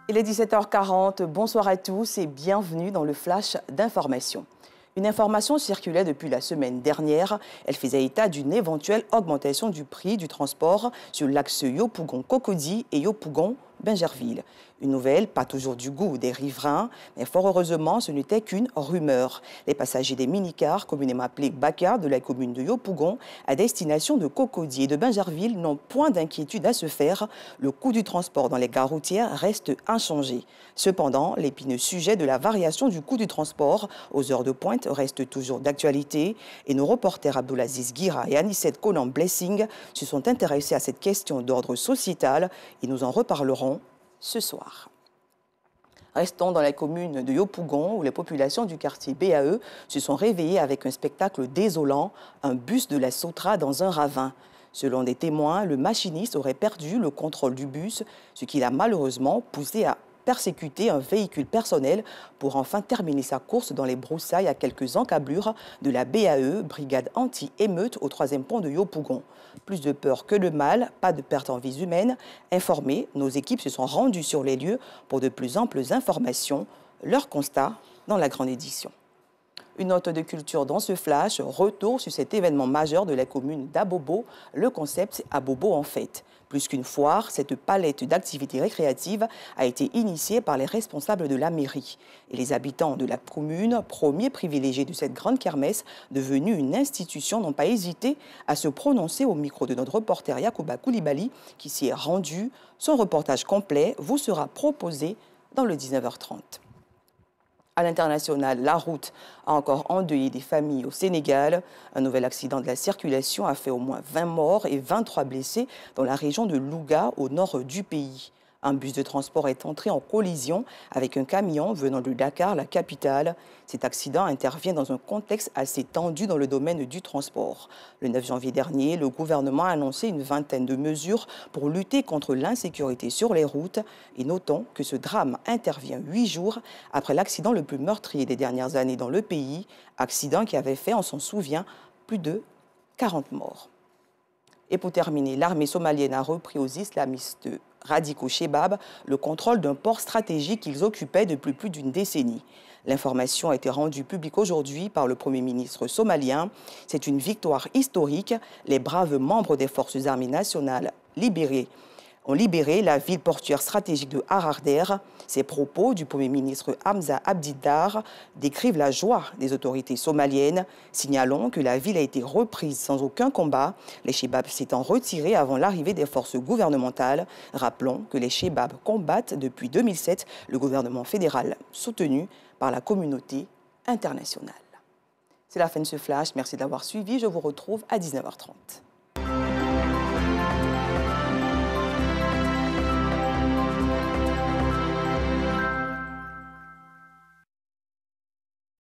Il est 17h40, bonsoir à tous et bienvenue dans le flash d'information. Une information circulait depuis la semaine dernière. Elle faisait état d'une éventuelle augmentation du prix du transport sur l'axe Yopougon-Cocody et Yopougon-Bingerville. Une nouvelle pas toujours du goût des riverains, mais fort heureusement, ce n'était qu'une rumeur. Les passagers des minicars, communément appelés Baka, de la commune de Yopougon, à destination de Cocody et de Bingerville, n'ont point d'inquiétude à se faire. Le coût du transport dans les gares routières reste inchangé. Cependant, l'épineux sujet de la variation du coût du transport aux heures de pointe reste toujours d'actualité et nos reporters Abdoulaziz Guira et Anissette Conan-Blessing se sont intéressés à cette question d'ordre sociétal et nous en reparlerons ce soir. Restons dans la commune de Yopougon où les populations du quartier BAE se sont réveillées avec un spectacle désolant, un bus de la Sotra dans un ravin. Selon des témoins, le machiniste aurait perdu le contrôle du bus, ce qui l'a malheureusement poussé à persécuter un véhicule personnel pour enfin terminer sa course dans les broussailles à quelques encablures de la BAE, brigade anti-émeute au 3e pont de Yopougon. Plus de peur que de mal, pas de perte en vies humaines. Informés, nos équipes se sont rendues sur les lieux pour de plus amples informations. Leur constat dans la grande édition. Une note de culture dans ce flash, retour sur cet événement majeur de la commune d'Abobo, le concept Abobo en fête. Plus qu'une foire, cette palette d'activités récréatives a été initiée par les responsables de la mairie. Et les habitants de la commune, premiers privilégiés de cette grande kermesse, devenue une institution, n'ont pas hésité à se prononcer au micro de notre reporter Yacouba Koulibaly, qui s'y est rendu. Son reportage complet vous sera proposé dans le 19h30. À l'international, la route a encore endeuillé des familles au Sénégal. Un nouvel accident de la circulation a fait au moins 20 morts et 23 blessés dans la région de Louga, au nord du pays. Un bus de transport est entré en collision avec un camion venant de Dakar, la capitale. Cet accident intervient dans un contexte assez tendu dans le domaine du transport. Le 9 janvier dernier, le gouvernement a annoncé une vingtaine de mesures pour lutter contre l'insécurité sur les routes. Et notons que ce drame intervient 8 jours après l'accident le plus meurtrier des dernières années dans le pays. Accident qui avait fait, on s'en souvient, plus de 40 morts. Et pour terminer, l'armée somalienne a repris aux islamistes radicaux Chebab le contrôle d'un port stratégique qu'ils occupaient depuis plus d'une décennie. L'information a été rendue publique aujourd'hui par le Premier ministre somalien. C'est une victoire historique. Les braves membres des forces armées nationales ont libéré la ville portuaire stratégique de Hararder. Ces propos du Premier ministre Hamza Abdidar décrivent la joie des autorités somaliennes. Signalons que la ville a été reprise sans aucun combat, les Chebabs s'étant retirés avant l'arrivée des forces gouvernementales. Rappelons que les Chebabs combattent depuis 2007 le gouvernement fédéral soutenu par la communauté internationale. C'est la fin de ce flash. Merci d'avoir suivi. Je vous retrouve à 19h30.